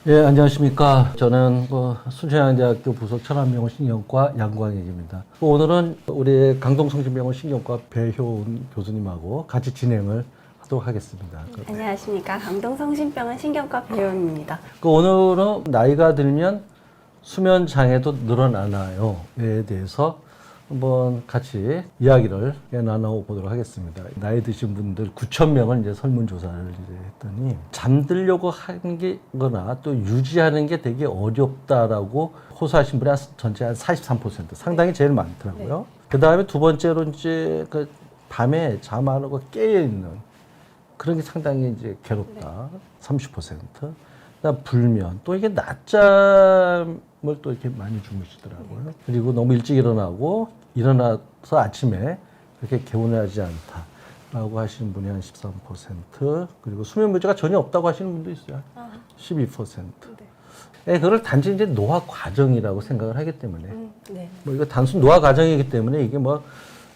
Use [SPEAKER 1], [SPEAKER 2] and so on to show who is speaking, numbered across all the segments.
[SPEAKER 1] 예, 안녕하십니까. 저는 순천향대학교 부속 천안병원 신경과 양광익입니다. 오늘은 우리 강동성심병원 신경과 배효은 교수님하고 같이 진행을 하도록 하겠습니다.
[SPEAKER 2] 안녕하십니까. 강동성심병원 신경과 배우입니다.
[SPEAKER 1] 오늘은 나이가 들면 수면 장애도 늘어나나요에 대해서 한번 같이 이야기를 나눠보도록 하겠습니다. 나이 드신 분들 9,000명을 이제 설문조사를 이제 했더니 잠들려고 하는 게거나 또 유지하는 게 되게 어렵다라고 호소하신 분이 전체 한 43%, 상당히 제일 많더라고요. 네. 그 다음에 두 번째로 이제 그 밤에 잠 안 오고 깨어있는 그런 게 상당히 이제 괴롭다. 네. 30%. 그다음 불면, 또 이게 낮잠을 또 이렇게 많이 주무시더라고요. 네. 그리고 너무 일찍 일어나서 아침에 그렇게 개운하지 않다라고 하시는 분이 한 13%, 그리고 수면 문제가 전혀 없다고 하시는 분도 있어요. 12%. 네. 그걸 단지 이제 노화 과정이라고 생각을 하기 때문에, 네. 뭐 이거 단순 노화 과정이기 때문에 이게 뭐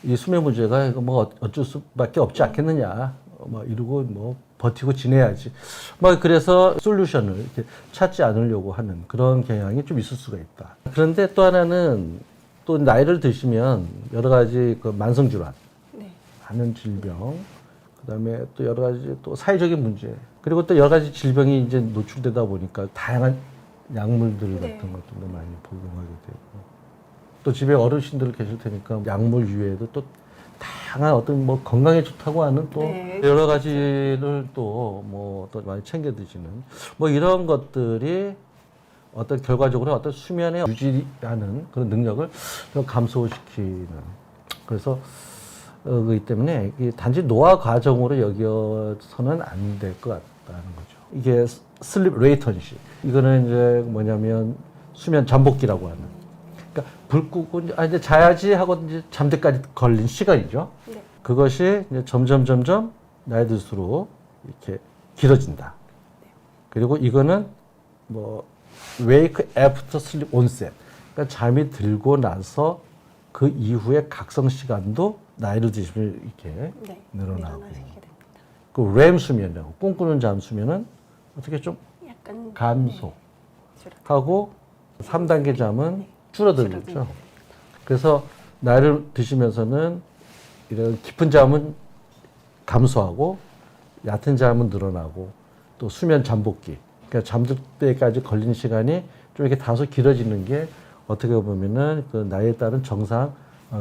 [SPEAKER 1] 이 수면 문제가 이거 뭐 어쩔 수밖에 없지 않겠느냐, 뭐 이러고 뭐 버티고 지내야지. 뭐 그래서 솔루션을 이렇게 찾지 않으려고 하는 그런 경향이 좀 있을 수가 있다. 그런데 또 하나는 또 나이를 드시면 여러 가지 그 만성 질환, 네. 많은 질병, 그다음에 또 여러 가지 또 사회적인 문제, 그리고 또 여러 가지 질병이 이제 노출되다 보니까 다양한 약물들 같은 네. 것들도 많이 복용하게 되고, 또 집에 어르신들 계실 테니까 약물 이외에도 또 다양한 어떤 뭐 건강에 좋다고 하는 또 네. 여러 가지를 또 뭐 또 많이 챙겨 드시는 뭐 이런 것들이 어떤 결과적으로 어떤 수면에 유지하는 그런 능력을 좀 감소시키는, 그래서 그렇기 때문에 단지 노화 과정으로 여겨서는 안 될 것 같다는 거죠. 이게 슬립 레이턴시, 이거는 이제 뭐냐면 수면 잠복기라고 하는. 그러니까 불 끄고 이제 자야지 하고 이제 잠들까지 걸린 시간이죠. 네. 그것이 이제 점점 나이 들수록 이렇게 길어진다. 네. 그리고 이거는 뭐 wake after sleep onset, 그러니까 잠이 들고 나서 그 이후에 각성 시간도 나이를 드시면 이렇게 네, 늘어나고. 그 REM 수면이라고, 꿈꾸는 잠 수면은 어떻게 좀 약간 감소하고 네. 3단계 잠은 네. 줄어들죠. 그래서 나이를 드시면서는 이런 깊은 잠은 감소하고 얕은 잠은 늘어나고, 또 수면 잠복기, 그러니까 잠들 때까지 걸리는 시간이 좀 이렇게 다소 길어지는 게 어떻게 보면은 그 나이에 따른 정상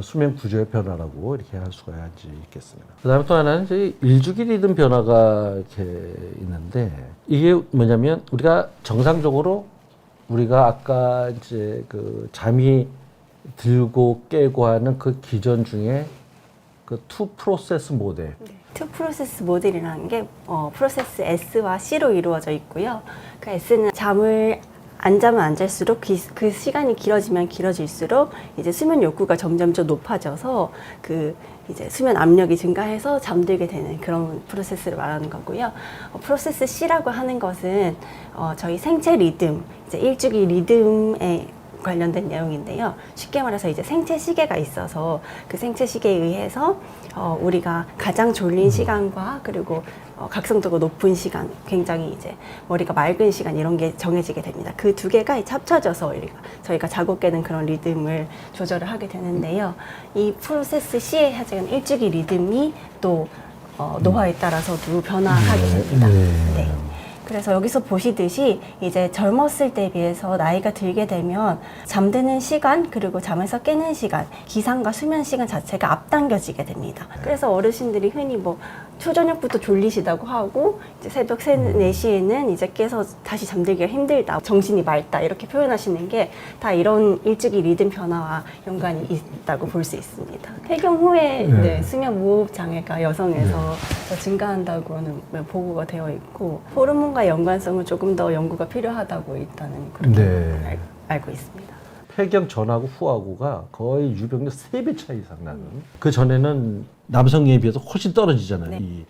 [SPEAKER 1] 수면 구조의 변화라고 이렇게 할 수가 있겠습니다. 그 다음에 또 하나는 저희 일주기 리듬 변화가 이렇게 있는데, 이게 뭐냐면 우리가 정상적으로 우리가 아까 이제 그 잠이 들고 깨고 하는 그 기전 중에 그 투 프로세스 모델.
[SPEAKER 2] 네. 투 프로세스 모델이라는 게 프로세스 S와 C로 이루어져 있고요. 그 S는 잠을 안 자면 안 잘수록 그 시간이 길어지면 길어질수록 이제 수면 욕구가 점점 높아져서 그 이제 수면 압력이 증가해서 잠들게 되는 그런 프로세스를 말하는 거고요. 프로세스 C라고 하는 것은 저희 생체 리듬, 이제 일주기 리듬에 관련된 내용인데요. 쉽게 말해서 이제 생체 시계가 있어서 그 생체 시계에 의해서 우리가 가장 졸린 시간과 그리고 각성도가 높은 시간, 굉장히 이제 머리가 맑은 시간, 이런 게 정해지게 됩니다. 그 두 개가 합쳐져서 저희가 자고 깨는 그런 리듬을 조절을 하게 되는데요. 이 프로세스 C의 하여간 일주기 리듬이 또 노화에 따라서도 변화하게 됩니다. 네. 그래서 여기서 보시듯이 이제 젊었을 때에 비해서 나이가 들게 되면 잠드는 시간, 그리고 잠에서 깨는 시간, 기상과 수면 시간 자체가 앞당겨지게 됩니다. 그래서 어르신들이 흔히 뭐 초저녁부터 졸리시다고 하고, 이제 새벽 3, 4시에는 이제 깨서 다시 잠들기가 힘들다, 정신이 맑다, 이렇게 표현하시는 게 다 이런 일주기 리듬 변화와 연관이 있다고 볼 수 있습니다. 폐경 후에 네, 수면 무호흡 장애가 여성에서 더 증가한다고는 보고가 되어 있고, 호르몬과 연관성은 조금 더 연구가 필요하다고 일단은 그렇게 알고 있습니다.
[SPEAKER 1] 폐경 전하고 후하고가 거의 유병률 3배 차이 이상 나는. 그 전에는 남성에 비해서 훨씬 떨어지잖아요. 네. 이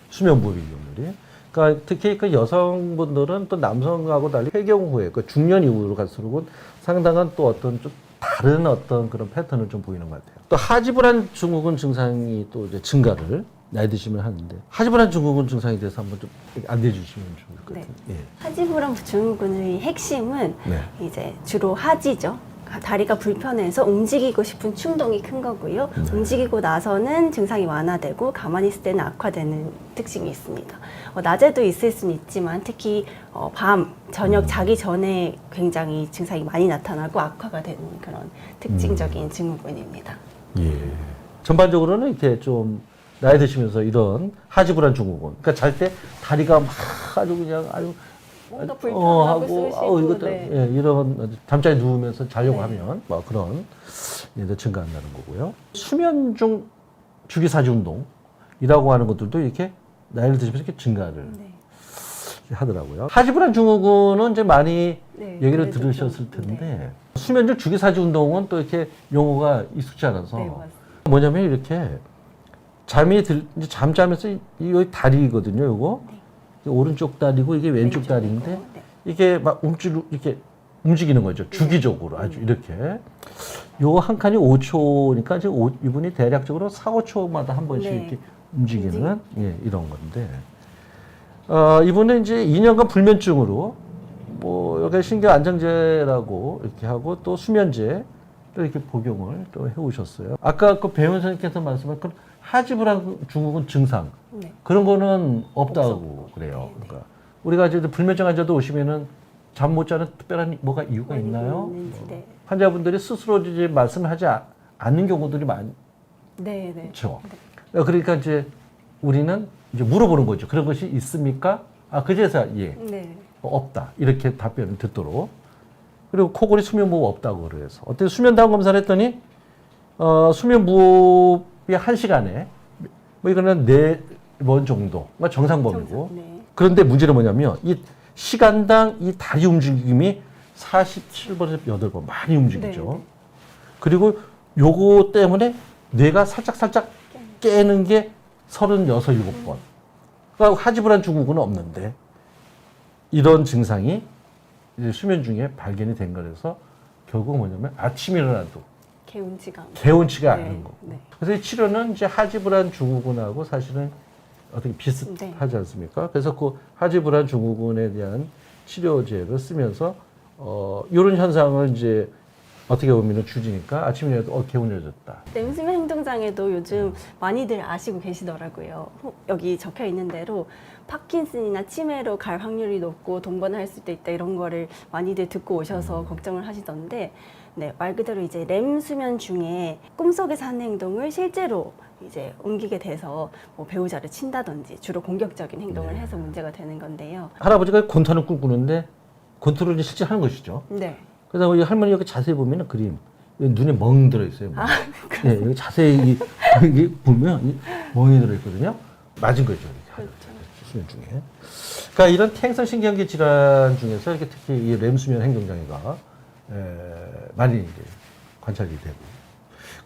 [SPEAKER 1] 수면 무호흡 비율이. 그러니까 특히 그 여성분들은 또 남성하고 달리 폐경 후에 그 중년 이후로 갈수록은 상당한 또 어떤 좀 다른 어떤 그런 패턴을 좀 보이는 것 같아요. 또 하지불안 증후군 증상이 또 이제 증가를 나이 드시면 하는데 하지불안 증후군 증상에 대해서 한번 좀 안내해 주시면 좋을 것
[SPEAKER 2] 네.
[SPEAKER 1] 같아요. 예.
[SPEAKER 2] 하지불안 증후군의 핵심은
[SPEAKER 1] 네.
[SPEAKER 2] 이제 주로 하지죠. 다리가 불편해서 움직이고 싶은 충동이 큰 거고요.
[SPEAKER 1] 네.
[SPEAKER 2] 움직이고 나서는 증상이 완화되고 가만히 있을 때는 악화되는 특징이 있습니다. 낮에도 있을 수는 있지만 특히 밤, 저녁 자기 전에 굉장히 증상이 많이 나타나고 악화가 되는 그런 특징적인 증후군입니다.
[SPEAKER 1] 예. 전반적으로는 이렇게 좀 나이 드시면서 이런 하지불안 증후군. 그러니까 잘 때 다리가 막 아주 그냥 아주
[SPEAKER 2] 뭔가 불편하고
[SPEAKER 1] 하고
[SPEAKER 2] 쑤시고,
[SPEAKER 1] 이것도
[SPEAKER 2] 네.
[SPEAKER 1] 예, 이런 잠자리 누우면서 자려고
[SPEAKER 2] 네.
[SPEAKER 1] 하면 뭐 그런 얘들 증가한다는 거고요. 수면 중 주기사지 운동이라고 하는 것들도 이렇게 나이를 드시면서 이렇게 증가를
[SPEAKER 2] 네.
[SPEAKER 1] 하더라고요. 하지불안 증후군은 이제 많이
[SPEAKER 2] 네,
[SPEAKER 1] 얘기를
[SPEAKER 2] 그래도
[SPEAKER 1] 들으셨을
[SPEAKER 2] 좀,
[SPEAKER 1] 텐데 수면 중 주기사지 운동은 또 이렇게 용어가 익숙지 않아서
[SPEAKER 2] 네, 맞습니다.
[SPEAKER 1] 뭐냐면 이렇게 이제 잠자면서 이 다리거든요. 요거 오른쪽 다리고 이게 왼쪽 다리인데
[SPEAKER 2] 네.
[SPEAKER 1] 이게 막 이렇게 움직이는 거죠. 주기적으로 아주 이렇게. 요거 한 칸이 5초니까 지금 이분이 대략적으로 4, 5초마다 한 번씩
[SPEAKER 2] 네.
[SPEAKER 1] 이렇게 움직이는 예, 이런 건데. 이분은 이제 2년간 불면증으로 뭐 여기 신경 안정제라고 이렇게 하고 또 수면제 또 이렇게 복용을 또 해오셨어요. 아까 그 배원 선생님께서 말씀한 그 하지불안 증후군 증상
[SPEAKER 2] 네.
[SPEAKER 1] 그런 거는 없다고
[SPEAKER 2] 없어.
[SPEAKER 1] 그래요.
[SPEAKER 2] 네, 네.
[SPEAKER 1] 그러니까 우리가 이제 불면증 환자도 오시면은 잠 못 자는 특별한 뭐가 이유가 있나요?
[SPEAKER 2] 있는지, 네.
[SPEAKER 1] 환자분들이 스스로 이제 말씀을 하지 않는 경우들이 많죠.
[SPEAKER 2] 네, 네.
[SPEAKER 1] 그러니까 이제 우리는 이제 물어보는 거죠. 그런 것이 있습니까? 그제서야 예.
[SPEAKER 2] 네.
[SPEAKER 1] 없다. 이렇게 답변을 듣도록. 그리고 코골이 수면 무호흡 없다고 그래서. 어떻게 수면 다운 검사를 했더니 수면 무호흡이 1시간에 뭐 이거는 4번 정도가 정상범위고.
[SPEAKER 2] 네.
[SPEAKER 1] 그런데 문제는 뭐냐면 이 시간당 이 다리 움직임이 47번에서 8번 많이 움직이죠.
[SPEAKER 2] 네, 네.
[SPEAKER 1] 그리고 요거 때문에 뇌가 살짝 깨는 게 36, 7번. 그러니까 하지불안 증후군은 없는데 이런 증상이 이제 수면 중에 발견이 된 거라서 결국 뭐냐면 아침에 일어나도
[SPEAKER 2] 개운치가
[SPEAKER 1] 개운치가
[SPEAKER 2] 네,
[SPEAKER 1] 않은 거고.
[SPEAKER 2] 네.
[SPEAKER 1] 그래서 이 치료는 이제 하지불안 증후군하고 사실은 어떻게 비슷하지 않습니까? 그래서 그 하지불안 증후군에 대한 치료제를 쓰면서 이런 현상을 이제 어떻게 보면 줄이니까 아침에 일어나도 개운해졌다.
[SPEAKER 2] 렘수면 행동장애도 요즘 많이들 아시고 계시더라고요. 여기 적혀 있는 대로 파킨슨이나 치매로 갈 확률이 높고 동반할 수도 있다 이런 거를 많이들 듣고 오셔서 걱정을 하시던데 네, 말 그대로 이제 렘 수면 중에 꿈속에서 하는 행동을 실제로 이제 옮기게 돼서 뭐 배우자를 친다든지 주로 공격적인 행동을 해서 문제가 되는 건데요.
[SPEAKER 1] 할아버지가 곤타는 꿈꾸는데 곤투를 이제 실제 하는 것이죠.
[SPEAKER 2] 네.
[SPEAKER 1] 그래서 이 할머니 여기 자세히 보면 그림 여기 눈에 멍 들어 있어요. 멍. 네, 여기 자세히 여기 보면 멍이 들어 있거든요. 맞은 거죠. 이렇게
[SPEAKER 2] 그렇죠.
[SPEAKER 1] 수면 중에. 그러니까 이런 퇴행성 신경계 질환 중에서 이렇게 특히 이 렘 수면 행동 장애가 많이 이제 관찰이 되고.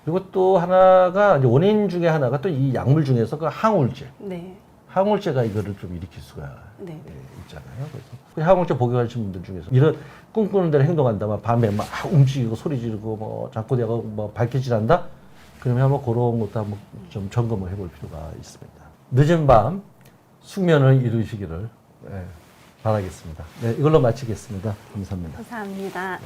[SPEAKER 1] 그리고 또 하나가 이제 원인 중에 하나가 또 이 약물 중에서 그 항우울제.
[SPEAKER 2] 네.
[SPEAKER 1] 항우울제가 이거를 좀 일으킬 수가
[SPEAKER 2] 네.
[SPEAKER 1] 있잖아요. 그래서 그 항우울제 복용하시는 분들 중에서 이런 꿈꾸는 대로 행동한다, 밤에 막 움직이고 소리 지르고 뭐 자꾸 내가 뭐 발길질한다. 그러면 한번 그런 것도 한번 좀 점검을 해볼 필요가 있습니다. 늦은 밤 숙면을 이루시기를 바라겠습니다. 네, 이걸로 마치겠습니다. 감사합니다.
[SPEAKER 2] 감사합니다.